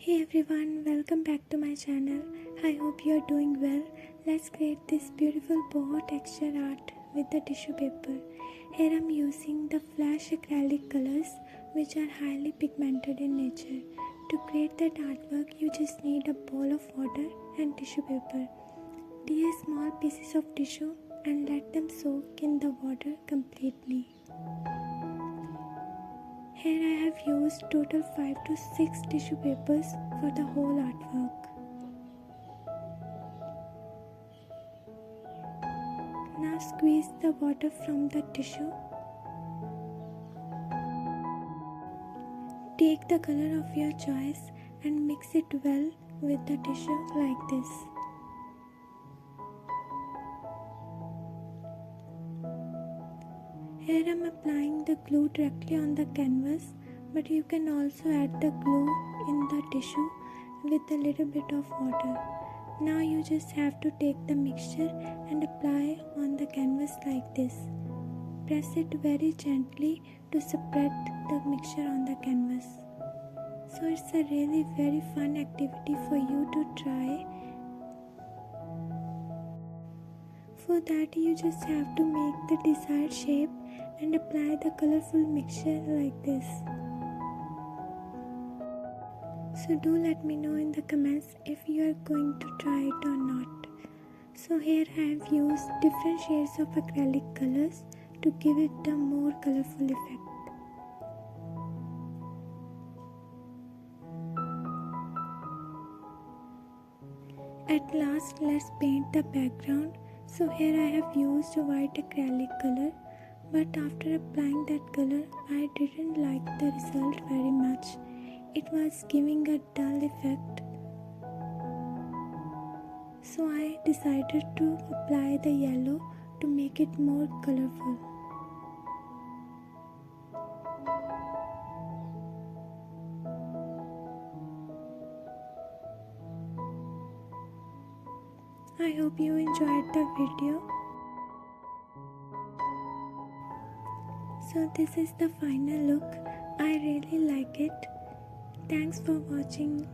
Hey everyone, welcome back to my channel. I hope you are doing well. Let's create this beautiful boho texture art with the tissue paper. Here I am using the flash acrylic colors which are highly pigmented in nature. To create that artwork, you just need a bowl of water and tissue paper. Take small pieces of tissue and let them soak in the water completely. Here I have used total 5 to 6 tissue papers for the whole artwork. Now squeeze the water from the tissue. Take the color of your choice and mix it well with the tissue like this. Here I am applying the glue directly on the canvas, but you can also add the glue in the tissue with a little bit of water. Now you just have to take the mixture and apply on the canvas like this. Press it very gently to spread the mixture on the canvas. So it's a really very fun activity for you to try. For that you just have to make the desired shape and apply the colorful mixture like this. So do let me know in the comments if you are going to try it or not. So here I have used different shades of acrylic colors to give it a more colorful effect. At last, let's paint the background. So here I have used a white acrylic color, but after applying that color, I didn't like the result very much. It was giving a dull effect. So I decided to apply the yellow to make it more colorful. I hope you enjoyed the video. So this is the final look. I really like it. Thanks for watching.